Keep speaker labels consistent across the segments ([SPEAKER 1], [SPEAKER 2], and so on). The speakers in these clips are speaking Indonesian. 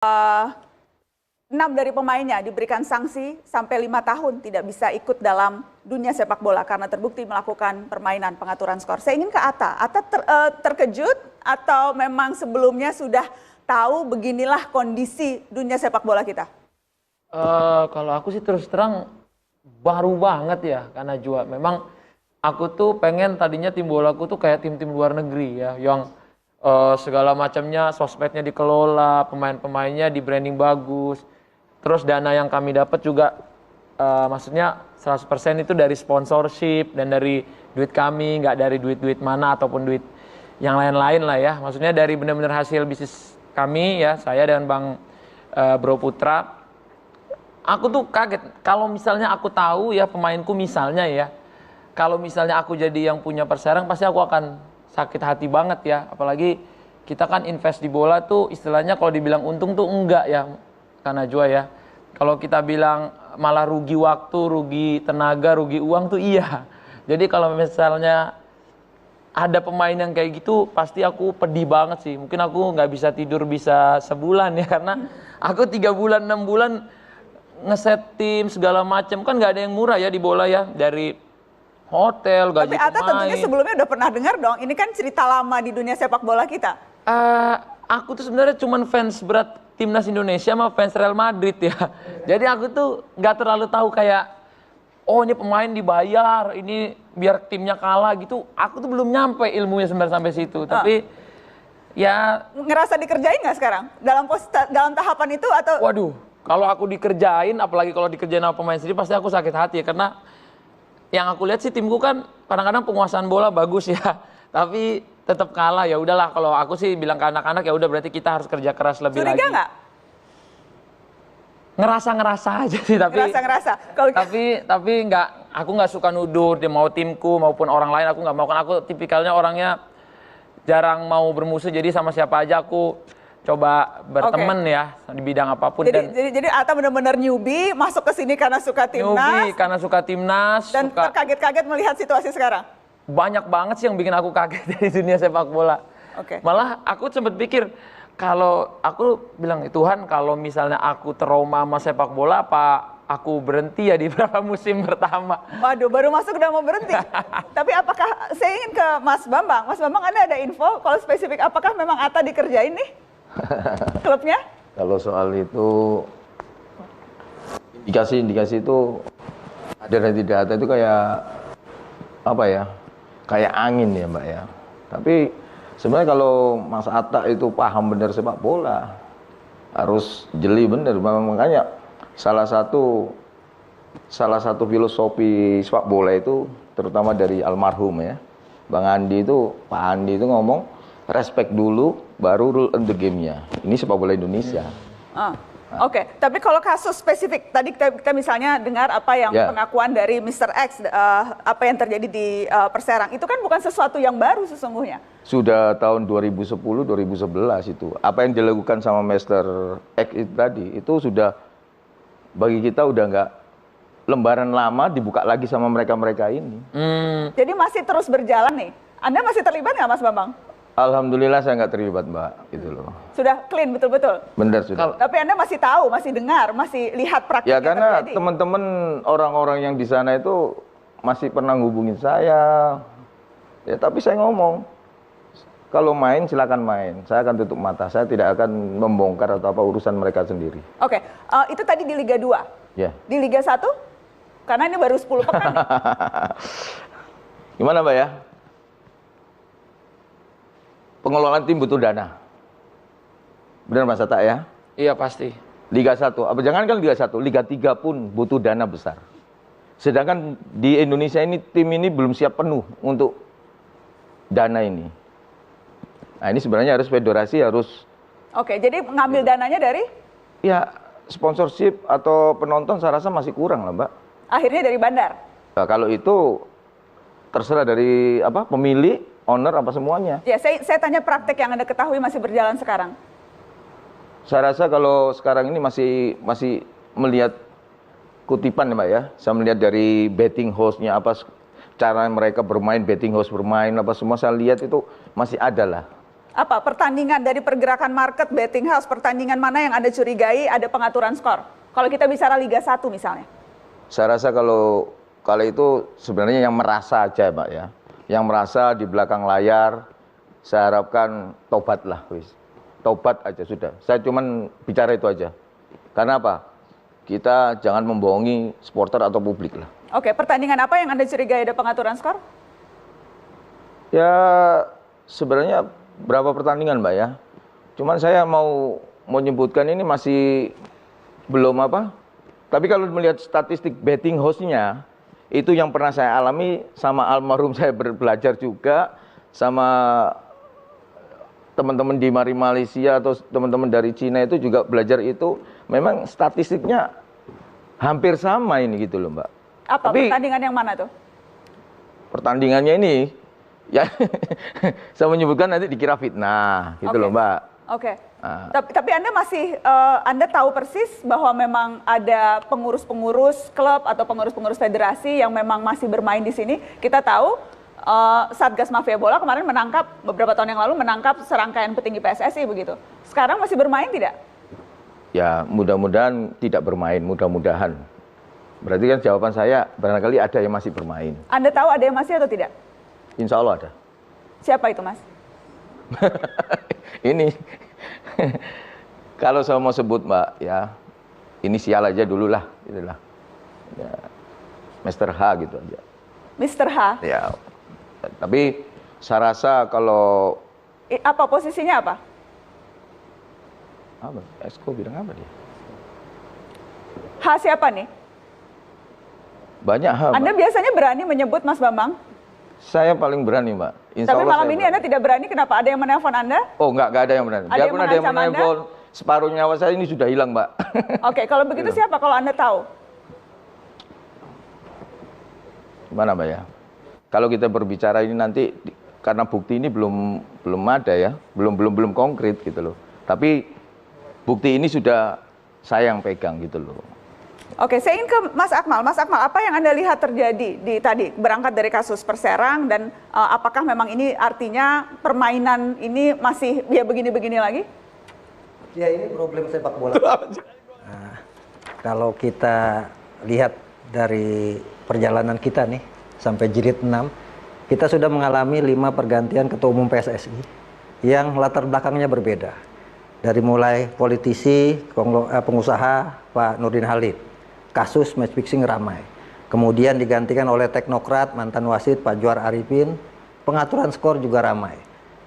[SPEAKER 1] Eh, 6 dari pemainnya diberikan sanksi sampai 5 tahun tidak bisa ikut dalam dunia sepak bola karena terbukti melakukan permainan pengaturan skor. Saya ingin ke Atta. Atta terkejut atau memang sebelumnya sudah tahu beginilah kondisi dunia sepak bola kita?
[SPEAKER 2] Kalau aku sih terus terang baru banget ya, karena juga memang aku tuh pengen tadinya tim bolaku tuh kayak tim-tim luar negeri ya, yang segala macamnya sosmednya dikelola, pemain-pemainnya di branding bagus, terus dana yang kami dapat juga maksudnya 100% itu dari sponsorship dan dari duit kami, nggak dari duit-duit mana ataupun duit yang lain-lain lah ya, maksudnya dari benar-benar hasil bisnis kami ya, saya dan Bang Bro Putra. Aku tuh kaget kalau misalnya aku tahu ya pemainku misalnya ya, kalau misalnya aku jadi yang punya Persarang pasti aku akan sakit hati banget ya, apalagi kita kan invest di bola tuh istilahnya kalau dibilang untung tuh enggak ya, karena Najwa ya. Kalau kita bilang malah rugi waktu, rugi tenaga, rugi uang tuh iya. Jadi kalau misalnya ada pemain yang kayak gitu pasti aku pedih banget sih. Mungkin aku nggak bisa tidur bisa sebulan ya, karena aku 3 bulan 6 bulan ngeset tim segala macam, kan nggak ada yang murah ya di bola ya, dari hotel, gaji
[SPEAKER 1] Tapi Atta
[SPEAKER 2] pemain.
[SPEAKER 1] tentunya sebelumnya udah pernah dengar dong, ini kan cerita lama di dunia sepak bola kita.
[SPEAKER 2] Aku tuh sebenarnya cuman fans berat timnas Indonesia sama fans Real Madrid ya. Jadi aku tuh nggak terlalu tahu kayak, oh ini pemain dibayar, ini biar timnya kalah gitu. Aku tuh belum nyampe ilmunya sebenarnya sampai situ. Tapi ya
[SPEAKER 1] Ngerasa dikerjain nggak sekarang dalam tahapan itu atau?
[SPEAKER 2] waduh, kalau aku dikerjain, apalagi kalau dikerjain sama pemain sendiri, pasti aku sakit hati ya. Karena yang aku lihat sih timku kan kadang-kadang penguasaan bola bagus ya, tapi tetap kalah. Ya udahlah, kalau aku sih bilang ke anak-anak ya udah berarti kita harus kerja keras lebih
[SPEAKER 1] Curiga
[SPEAKER 2] lagi.
[SPEAKER 1] nggak?
[SPEAKER 2] Ngerasa aja sih,
[SPEAKER 1] Ngerasa. Kalau
[SPEAKER 2] tapi nggak, aku nggak suka nuduh dia, mau timku maupun orang lain aku nggak mau, kan aku tipikalnya orangnya jarang mau bermusuh, jadi sama siapa aja aku coba berteman ya di bidang apapun.
[SPEAKER 1] Jadi Atta benar-benar newbie masuk ke sini karena suka timnas.
[SPEAKER 2] Newbie karena suka timnas,
[SPEAKER 1] Dan
[SPEAKER 2] suka,
[SPEAKER 1] terkaget-kaget melihat situasi sekarang.
[SPEAKER 2] banyak banget sih yang bikin aku kaget dari dunia sepak bola.
[SPEAKER 1] Oke.
[SPEAKER 2] Malah aku sempat pikir, kalau aku bilang Tuhan, kalau misalnya aku trauma sama sepak bola, apa aku berhenti ya di beberapa musim pertama.
[SPEAKER 1] Waduh, baru masuk udah mau berhenti. Tapi apakah, saya ingin ke Mas Bambang. Mas Bambang, Anda ada info kalau spesifik apakah memang Atta dikerjain nih klubnya?
[SPEAKER 3] Kalau soal itu, indikasi itu ada dan tidak ada itu kayak apa ya? Kayak angin ya Mbak ya. Tapi sebenarnya kalau Mas Atta itu paham benar sepak bola, harus jeli benar. Makanya salah satu filosofi sepak bola itu terutama dari almarhum ya, Bang Andi itu, Pak Andi itu ngomong respect dulu baru rule in the game-nya. Ini sepak bola Indonesia.
[SPEAKER 1] Oke, tapi kalau kasus spesifik, tadi kita misalnya dengar apa yang pengakuan dari Mr. X, apa yang terjadi di Persarang, itu kan bukan sesuatu yang baru sesungguhnya.
[SPEAKER 3] Sudah tahun 2010-2011 itu. Apa yang dilakukan sama Mr. X itu tadi, itu sudah bagi kita udah nggak lembaran lama dibuka lagi sama mereka-mereka ini.
[SPEAKER 1] Jadi masih terus berjalan nih. Anda masih terlibat nggak Mas Bambang?
[SPEAKER 3] Alhamdulillah saya nggak terlibat Mbak, gitu loh.
[SPEAKER 1] Sudah clean betul-betul?
[SPEAKER 3] Benar sudah.
[SPEAKER 1] Tapi Anda masih tahu, masih dengar, masih lihat praktiknya
[SPEAKER 3] ya karena
[SPEAKER 1] terjadi?
[SPEAKER 3] teman-teman orang-orang yang di sana itu masih pernah ngubungin saya. Ya tapi saya ngomong, kalau main silakan main. Saya akan tutup mata, saya tidak akan membongkar atau apa urusan mereka sendiri.
[SPEAKER 1] Oke, itu tadi di Liga 2.
[SPEAKER 3] Ya.
[SPEAKER 1] Di Liga 1? Karena ini baru 10 pekan nih.
[SPEAKER 3] Gimana Mbak ya? Pengelolaan tim butuh dana. Benar Mas Atta ya?
[SPEAKER 2] Iya pasti.
[SPEAKER 3] Liga 1, apa jangan kan Liga 1, Liga 3 pun butuh dana besar. Sedangkan di Indonesia ini tim ini belum siap penuh untuk dana ini. Nah ini sebenarnya harus federasi harus.
[SPEAKER 1] Oke, jadi ngambil dananya dari?
[SPEAKER 3] Ya sponsorship atau penonton saya rasa masih kurang lah Mbak.
[SPEAKER 1] Akhirnya dari bandar?
[SPEAKER 3] Nah, kalau itu terserah dari apa pemilik, owner apa semuanya.
[SPEAKER 1] Ya, saya tanya praktek yang Anda ketahui masih berjalan sekarang.
[SPEAKER 3] Saya rasa kalau sekarang ini masih melihat kutipan ya Mbak ya. Saya melihat dari betting house-nya apa cara mereka bermain, betting house bermain apa semua saya lihat itu masih ada lah.
[SPEAKER 1] Apa pertandingan dari pergerakan market betting house, pertandingan mana yang Anda curigai ada pengaturan skor? Kalau kita bicara Liga 1 misalnya.
[SPEAKER 3] Saya rasa kalau itu sebenarnya yang merasa aja, Pak ya. Yang merasa di belakang layar, saya harapkan tobatlah, wis. Tobat aja sudah. Saya cuman bicara itu aja. Karena apa? Kita jangan membohongi supporter atau publik lah.
[SPEAKER 1] Oke, pertandingan apa yang Anda curigai ada pengaturan skor?
[SPEAKER 3] Ya sebenarnya berapa pertandingan, Mbak ya. Cuman saya mau menyebutkan ini masih belum apa. Tapi kalau melihat statistik betting house-nya, itu yang pernah saya alami sama almarhum saya belajar juga, sama teman-teman di Malaysia atau teman-teman dari Cina itu juga belajar itu, memang statistiknya hampir sama ini gitu loh, Mbak.
[SPEAKER 1] Apa
[SPEAKER 3] Tapi,
[SPEAKER 1] pertandingan yang mana tuh?
[SPEAKER 3] pertandingannya ini, ya saya menyebutkan nanti dikira fitnah gitu loh, Mbak.
[SPEAKER 1] Oke. Tapi Anda masih Anda tahu persis bahwa memang ada pengurus-pengurus klub atau pengurus-pengurus federasi yang memang masih bermain di sini. Kita tahu Satgas Mafia Bola kemarin menangkap beberapa tahun yang lalu menangkap serangkaian petinggi PSSI begitu. Sekarang masih bermain tidak?
[SPEAKER 3] Ya mudah-mudahan tidak bermain, mudah-mudahan. Berarti kan jawaban saya barangkali ada yang masih bermain.
[SPEAKER 1] Anda tahu ada yang masih atau tidak?
[SPEAKER 3] Insya Allah ada.
[SPEAKER 1] Siapa itu, Mas?
[SPEAKER 3] Ini kalau saya mau sebut, Mbak, ya inisial aja dulu lah, itulah. Ya, Mr. H gitu aja.
[SPEAKER 1] Mr. H.
[SPEAKER 3] Ya, tapi saya rasa kalau
[SPEAKER 1] Apa posisinya apa?
[SPEAKER 3] apa? Esko bilang apa dia?
[SPEAKER 1] H siapa nih?
[SPEAKER 3] Banyak hal.
[SPEAKER 1] Anda
[SPEAKER 3] Mbak.
[SPEAKER 1] biasanya berani menyebut Mas Bambang?
[SPEAKER 3] Saya paling berani, Mbak. Insya
[SPEAKER 1] Tapi
[SPEAKER 3] Allah
[SPEAKER 1] malam
[SPEAKER 3] saya
[SPEAKER 1] ini
[SPEAKER 3] berani.
[SPEAKER 1] Anda tidak berani, kenapa? Ada yang menelpon Anda?
[SPEAKER 3] Oh, enggak ada yang berani.
[SPEAKER 1] Ada
[SPEAKER 3] Dia
[SPEAKER 1] yang
[SPEAKER 3] pun ada yang
[SPEAKER 1] mengancam Anda?
[SPEAKER 3] menelpon. Separuh nyawa saya ini sudah hilang, Mbak.
[SPEAKER 1] Oke, kalau begitu siapa kalau Anda tahu?
[SPEAKER 3] Gimana, Mbak ya? Kalau kita berbicara ini nanti karena bukti ini belum ada ya, belum konkret gitu loh. Tapi bukti ini sudah saya yang pegang gitu loh.
[SPEAKER 1] Oke, saya ingin ke Mas Akmal. Mas Akmal, apa yang Anda lihat terjadi di tadi berangkat dari kasus Perserang dan apakah memang ini artinya permainan ini masih ya begini-begini lagi?
[SPEAKER 4] Ya ini problem sepak bola. Nah, kalau kita lihat dari perjalanan kita nih sampai jilid 6, kita sudah mengalami 5 pergantian ketua umum PSSI yang latar belakangnya berbeda. Dari mulai politisi, pengusaha Pak Nurdin Halid, kasus match fixing ramai. Kemudian digantikan oleh teknokrat mantan wasit Pak Juar Arifin, pengaturan skor juga ramai.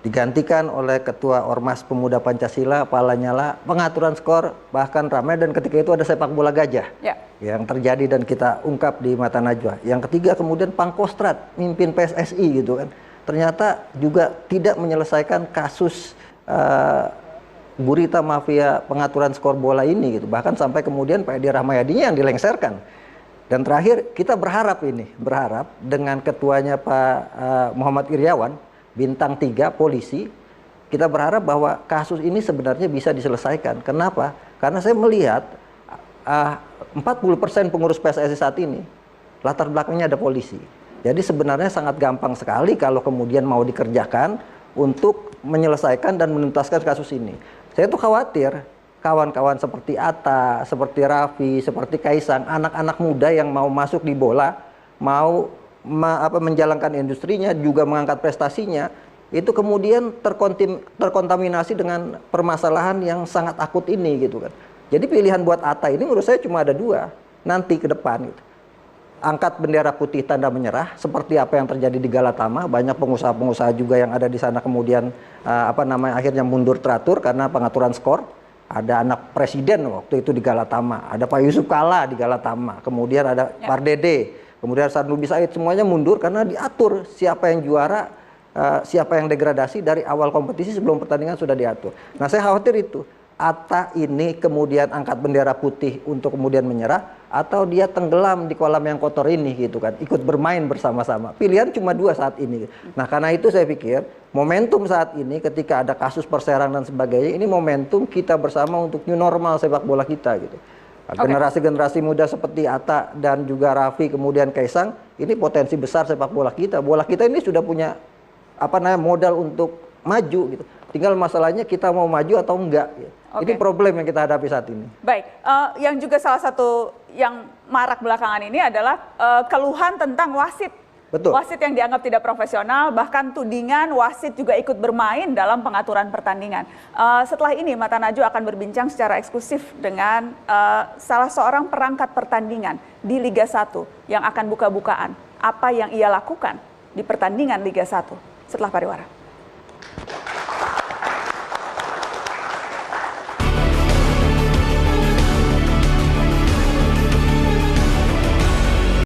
[SPEAKER 4] Digantikan oleh Ketua Ormas Pemuda Pancasila, Pak Lanyala, pengaturan skor bahkan ramai, dan ketika itu ada sepak bola gajah yang terjadi dan kita ungkap di Mata Najwa. Yang ketiga kemudian Pangkostrat, mimpin PSSI gitu kan. Ternyata juga tidak menyelesaikan kasus gurita mafia pengaturan skor bola ini gitu. Bahkan sampai kemudian Pak Edi Rahmayadinya yang dilengserkan. Dan terakhir kita berharap dengan ketuanya Pak Muhammad Iryawan, bintang 3 polisi, kita berharap bahwa kasus ini sebenarnya bisa diselesaikan. Kenapa? Karena saya melihat 40% pengurus PSSI saat ini latar belakangnya ada polisi. Jadi sebenarnya sangat gampang sekali kalau kemudian mau dikerjakan untuk menyelesaikan dan menuntaskan kasus ini. Saya tuh khawatir kawan-kawan seperti Atta, seperti Raffi, seperti Kaisang, anak-anak muda yang mau masuk di bola, mau menjalankan industrinya, juga mengangkat prestasinya, itu kemudian terkontaminasi dengan permasalahan yang sangat akut ini gitu kan. Jadi pilihan buat Atta ini menurut saya cuma ada 2 nanti ke depan gitu. Angkat bendera putih tanda menyerah seperti apa yang terjadi di Galatama. Banyak pengusaha-pengusaha juga yang ada di sana kemudian akhirnya mundur teratur karena pengaturan skor. Ada anak presiden waktu itu di Galatama, ada Pak Yusuf Kalla di Galatama, kemudian ada Pak Dede, kemudian Sarnubi Said, semuanya mundur karena diatur siapa yang juara, siapa yang degradasi dari awal kompetisi sebelum pertandingan sudah diatur. Nah saya khawatir itu Atta ini kemudian angkat bendera putih untuk kemudian menyerah, atau dia tenggelam di kolam yang kotor ini gitu kan, ikut bermain bersama-sama. Pilihan cuma 2 saat ini. Nah karena itu saya pikir momentum saat ini ketika ada kasus Perserang dan sebagainya, ini momentum kita bersama untuk new normal sepak bola kita gitu. Generasi-generasi muda seperti Atta dan juga Raffi kemudian Kaisang, ini potensi besar sepak bola kita. Bola kita ini sudah punya modal untuk maju gitu. Tinggal masalahnya kita mau maju atau enggak.
[SPEAKER 1] Oke.
[SPEAKER 4] Ini problem yang kita hadapi saat ini.
[SPEAKER 1] Baik, yang juga salah satu yang marak belakangan ini adalah keluhan tentang wasit.
[SPEAKER 4] Betul.
[SPEAKER 1] Wasit yang dianggap tidak profesional, bahkan tudingan wasit juga ikut bermain dalam pengaturan pertandingan. Setelah ini Mata Najwa akan berbincang secara eksklusif dengan salah seorang perangkat pertandingan di Liga 1 yang akan buka-bukaan apa yang ia lakukan di pertandingan Liga 1 setelah pariwara.